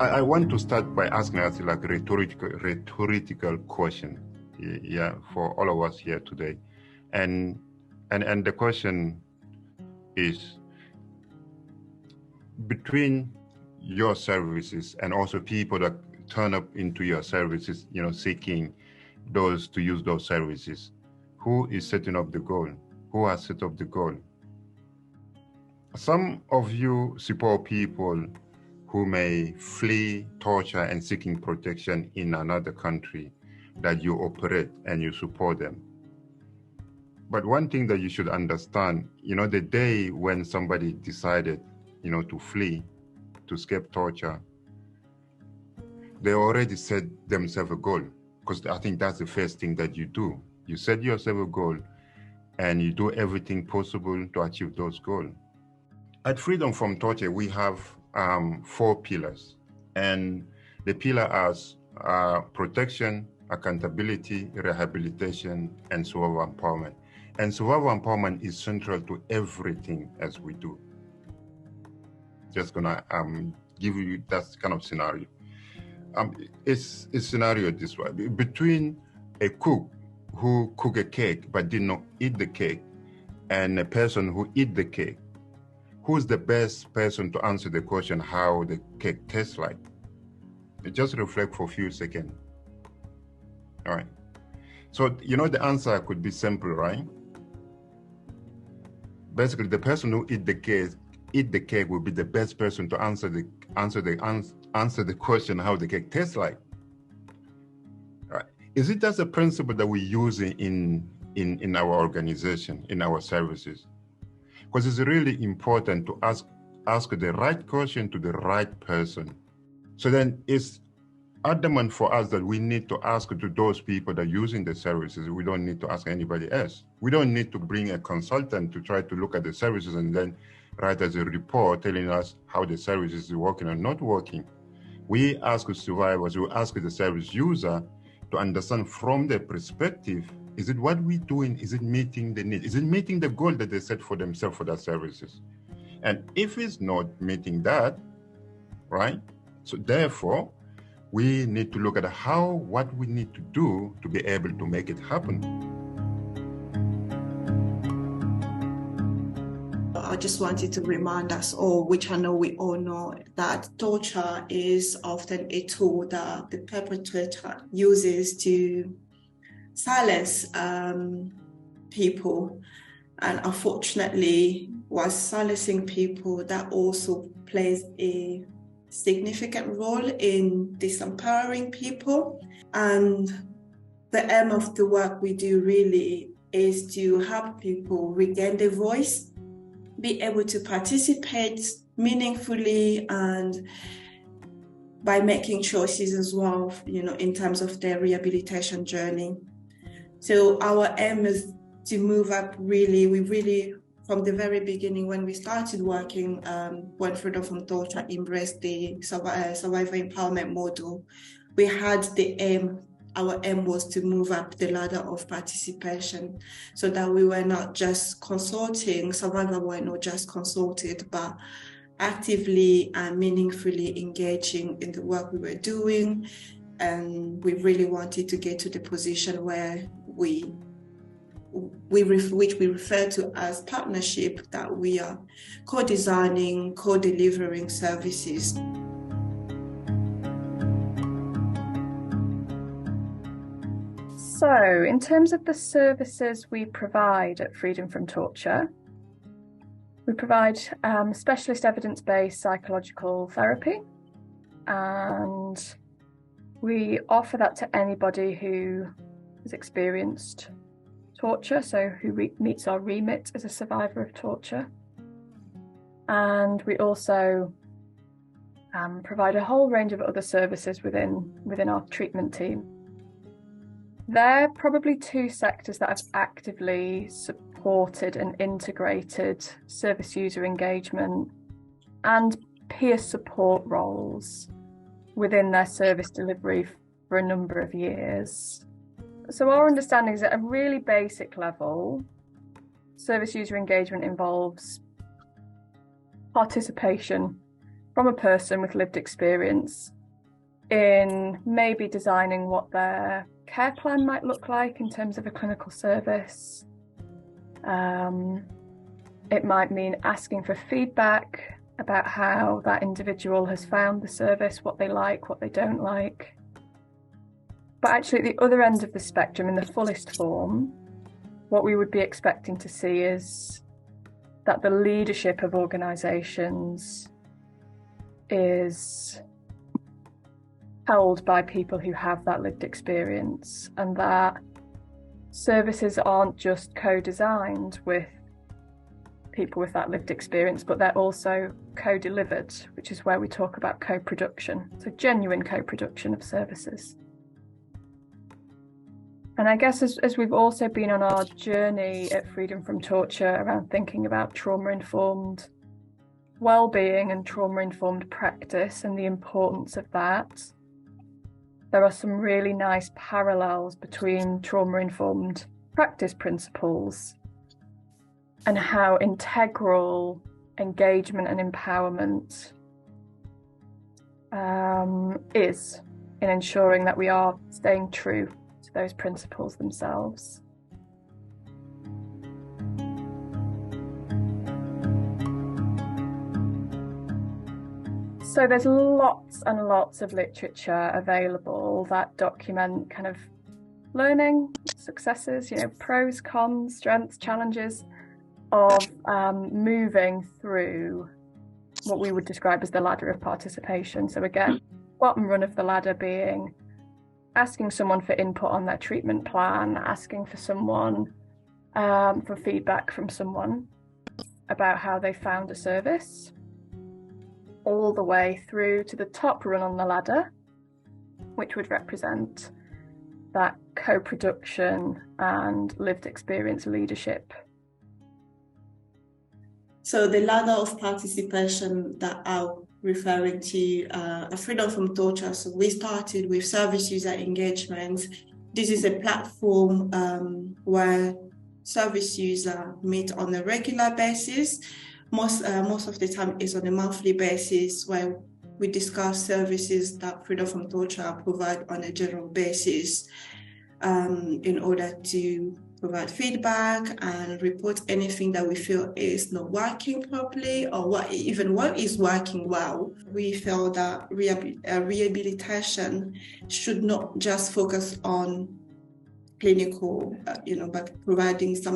I want to start by asking us like a rhetorical question, yeah, for all of us here today, and the question is, between your services and also people that turn up into your services, you know, seeking those to use those services, who is setting up the goal? Who has set up the goal? Some of you support people who may flee torture and seeking protection in another country that you operate, and you support them. But one thing that you should understand, you know, the day when somebody decided, you know, to flee, to escape torture, they already set themselves a goal, because I think that's the first thing that you do. You set yourself a goal and you do everything possible to achieve those goals. At Freedom from Torture, we have 4 pillars, and the pillars are protection, accountability, rehabilitation, and survival empowerment. And survival empowerment is central to everything as we do. Just gonna give you that kind of scenario. It's a scenario this way. Between a cook who cook a cake but did not eat the cake and a person who eat the cake, who's the best person to answer the question how the cake tastes like? Just reflect for a few seconds. All right. So, you know, the answer could be simple, right? Basically, the person who eat the cake will be the best person to answer the question how the cake tastes like. All right. Is it just a principle that we use in our organization, in our services? Because it's really important to ask the right question to the right person. So then it's adamant for us that we need to ask to those people that are using the services. We don't need to ask anybody else. We don't need to bring a consultant to try to look at the services and then write as a report telling us how the service is working or not working. We ask the survivors, we ask the service user to understand from their perspective, is it what we're doing, is it meeting the need? Is it meeting the goal that they set for themselves for their services? And if it's not meeting that, right? So therefore, we need to look at what we need to do to be able to make it happen. I just wanted to remind us all, which I know we all know, that torture is often a tool that the perpetrator uses to silence people. And unfortunately, while silencing people, that also plays a significant role in disempowering people. And the aim of the work we do really is to help people regain their voice, be able to participate meaningfully, and by making choices as well, you know, in terms of their rehabilitation journey. So our aim is to move up really, from the very beginning when we started working, when Freedom from Torture embraced the survivor empowerment model, we had the aim, our aim was to move up the ladder of participation, so that we were not just consulting, survivors were not just consulted, but actively and meaningfully engaging in the work we were doing. And we really wanted to get to the position where which we refer to as partnership, that we are co-designing, co-delivering services. So, in terms of the services we provide at Freedom from Torture, we provide specialist evidence-based psychological therapy, and we offer that to anybody who has experienced torture, so who meets our remit as a survivor of torture. And we also provide a whole range of other services within our treatment team. They're probably 2 sectors that have actively supported and integrated service user engagement and peer support roles within their service delivery for a number of years. So our understanding is at a really basic level, service user engagement involves participation from a person with lived experience in maybe designing what their care plan might look like in terms of a clinical service. It might mean asking for feedback about how that individual has found the service, what they like, what they don't like. But actually at the other end of the spectrum, in the fullest form, what we would be expecting to see is that the leadership of organisations is held by people who have that lived experience, and that services aren't just co-designed with people with that lived experience, but they're also co-delivered, which is where we talk about co-production, so genuine co-production of services. And I guess as we've also been on our journey at Freedom from Torture around thinking about trauma-informed well-being and trauma-informed practice and the importance of that, there are some really nice parallels between trauma-informed practice principles and how integral engagement and empowerment is in ensuring that we are staying true to those principles themselves. So there's lots and lots of literature available that document kind of learning, successes, pros, cons, strengths, challenges of moving through what we would describe as the ladder of participation. So again, bottom run of the ladder being asking someone for input on their treatment plan, asking for someone for feedback from someone about how they found a service, all the way through to the top run on the ladder, which would represent that co-production and lived experience leadership. So the ladder of participation that I'm referring to, Freedom from Torture. So we started with service user engagement. This is a platform where service users meet on a regular basis. Most of the time is on a monthly basis, where we discuss services that Freedom from Torture provide on a general basis in order to provide feedback and report anything that we feel is not working properly or what is working well. We feel that rehabilitation should not just focus on clinical, but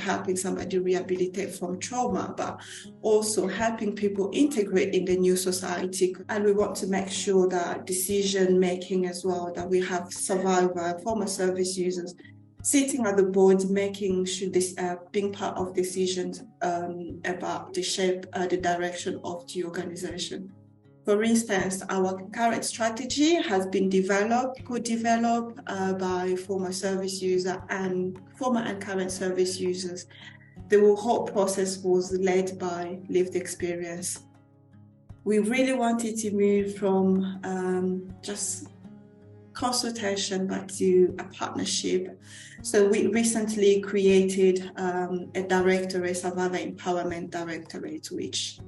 helping somebody rehabilitate from trauma, but also helping people integrate in the new society. And we want to make sure that decision making as well, that we have survivor, former service users sitting at the board, making sure this being part of decisions about the shape, the direction of the organization. For instance, our current strategy has been co-developed by former service user and former and current service users. The whole process was led by lived experience. We really wanted to move from just consultation, but to a partnership. So we recently created a directorate, Survivor Empowerment Directorate, which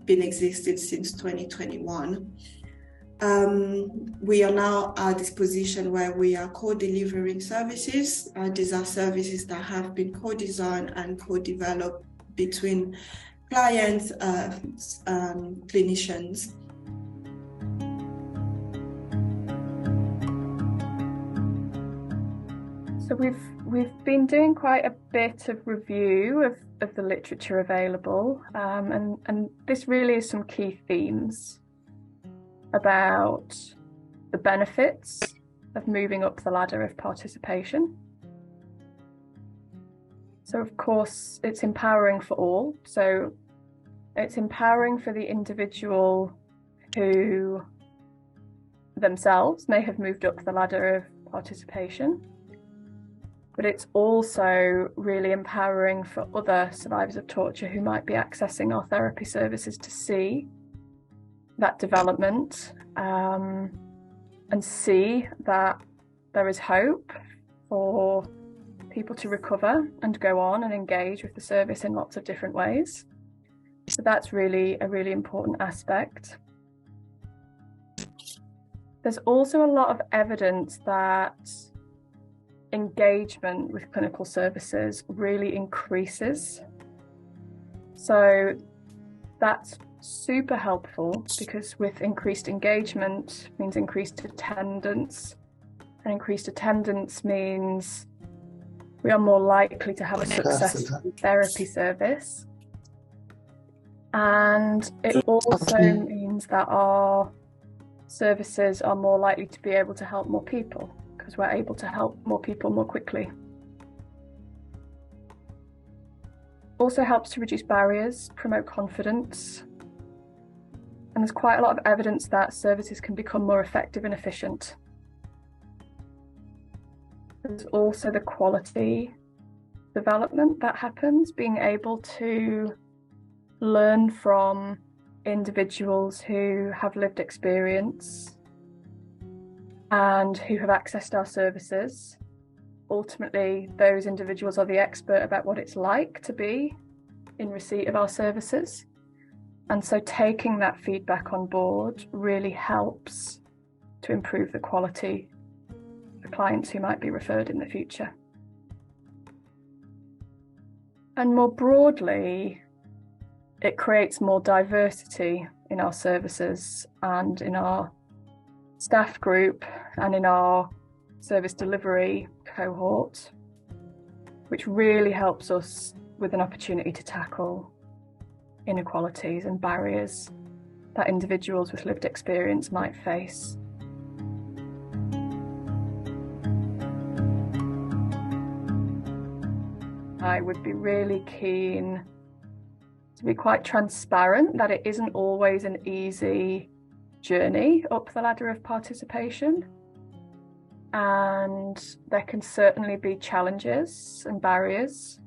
been existed since 2021. We are now at this position where we are co-delivering services. These are services that have been co-designed and co-developed between clients, clinicians. So we've been doing quite a bit of review of the literature available, and this really is some key themes about the benefits of moving up the ladder of participation. So of course it's empowering for all. So it's empowering for the individual who themselves may have moved up the ladder of participation. But it's also really empowering for other survivors of torture who might be accessing our therapy services to see that development and see that there is hope for people to recover and go on and engage with the service in lots of different ways. So that's really a really important aspect. There's also a lot of evidence that engagement with clinical services really increases. So that's super helpful, because with increased engagement means increased attendance, and increased attendance means we are more likely to have a successful therapy service. And it also means that our services are more likely to be able to help more people, because we're able to help more people more quickly. Also helps to reduce barriers, promote confidence. And there's quite a lot of evidence that services can become more effective and efficient. There's also the quality development that happens, being able to learn from individuals who have lived experience and who have accessed our services. Ultimately, those individuals are the expert about what it's like to be in receipt of our services. And so taking that feedback on board really helps to improve the quality for clients who might be referred in the future. And more broadly, it creates more diversity in our services and in our staff group and in our service delivery cohort, which really helps us with an opportunity to tackle inequalities and barriers that individuals with lived experience might face. I would be really keen to be quite transparent that it isn't always an easy journey up the ladder of participation, and there can certainly be challenges and barriers,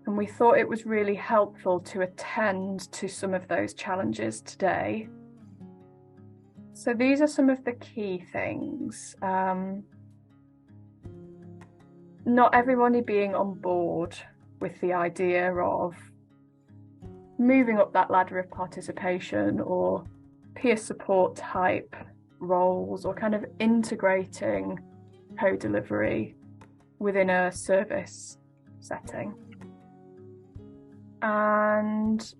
and we thought it was really helpful to attend to some of those challenges today. So these are some of the key things. Not everybody being on board with the idea of moving up that ladder of participation or peer support type roles, or kind of integrating co-delivery within a service setting. And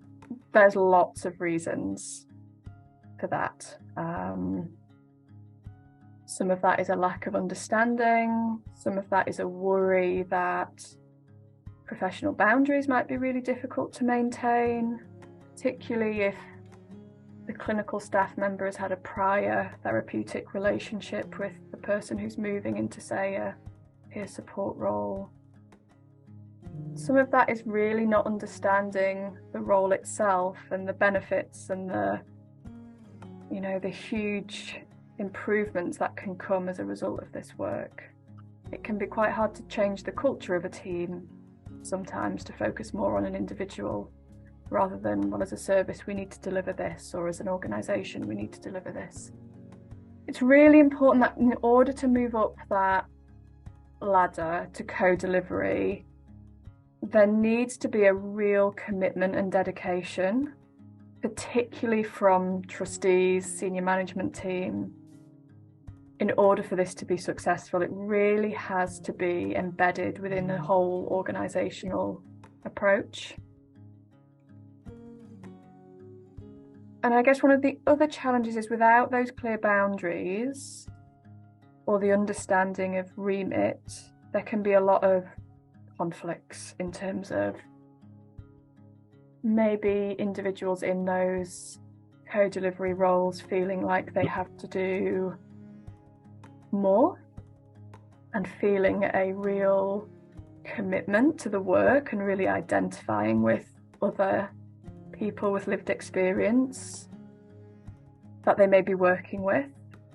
there's lots of reasons for that. Some of that is a lack of understanding. Some of that is a worry that professional boundaries might be really difficult to maintain, particularly if the clinical staff member has had a prior therapeutic relationship with the person who's moving into, say, a peer support role. Some of that is really not understanding the role itself and the benefits and the huge improvements that can come as a result of this work. It can be quite hard to change the culture of a team sometimes to focus more on an individual rather than, well, as a service we need to deliver this, or as an organisation we need to deliver this. It's really important that in order to move up that ladder to co-delivery, there needs to be a real commitment and dedication, particularly from trustees, senior management team. In order for this to be successful, it really has to be embedded within the whole organisational approach. And I guess one of the other challenges is, without those clear boundaries or the understanding of remit, there can be a lot of conflicts in terms of maybe individuals in those co-delivery roles feeling like they have to do more and feeling a real commitment to the work and really identifying with other people with lived experience that they may be working with.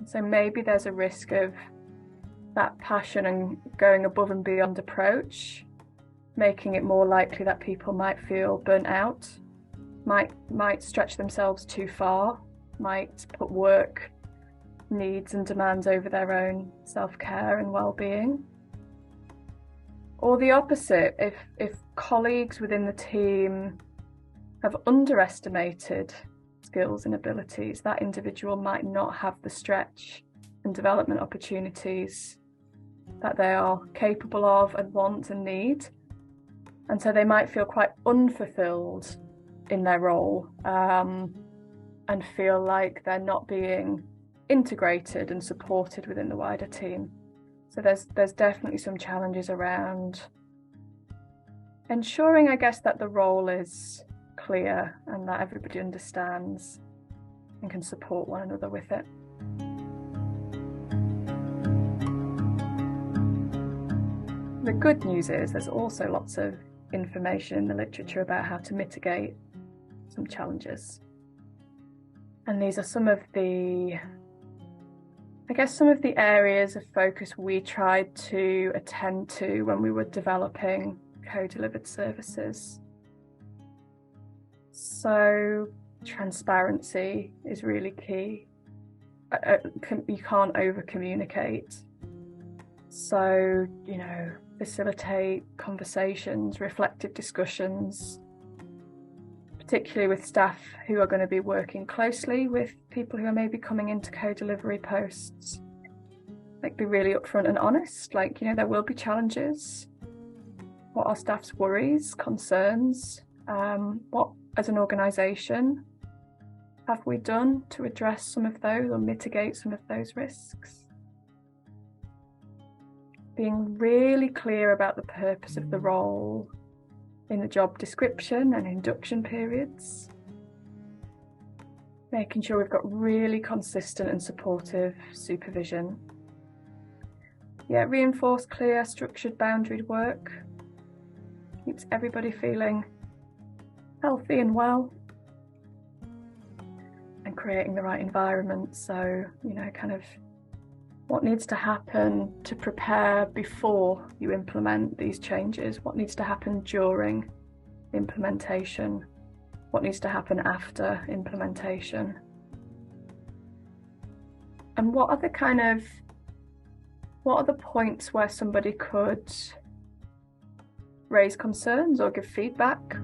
So maybe there's a risk of that passion and going above and beyond approach, making it more likely that people might feel burnt out, might stretch themselves too far, might put work needs and demands over their own self-care and well-being. Or the opposite, if colleagues within the team have underestimated skills and abilities, that individual might not have the stretch and development opportunities that they are capable of and want and need. And so they might feel quite unfulfilled in their role, and feel like they're not being integrated and supported within the wider team. So there's definitely some challenges around ensuring, I guess, that the role is clear and that everybody understands and can support one another with it. The good news is there's also lots of information in the literature about how to mitigate some challenges. And these are some of the areas of focus we tried to attend to when we were developing co-delivered services. So transparency is really key. You can't over-communicate. So, facilitate conversations, reflective discussions, particularly with staff who are going to be working closely with people who are maybe coming into co-delivery posts. Be really upfront and honest. There will be challenges. What are staff's worries, concerns? What, as an organisation, have we done to address some of those or mitigate some of those risks? Being really clear about the purpose of the role in the job description and induction periods. Making sure we've got really consistent and supportive supervision. Reinforce clear, structured, boundaried work. Keeps everybody feeling healthy and well. And creating the right environment. So, what needs to happen to prepare before you implement these changes? What needs to happen during implementation? What needs to happen after implementation? And what are the points where somebody could raise concerns or give feedback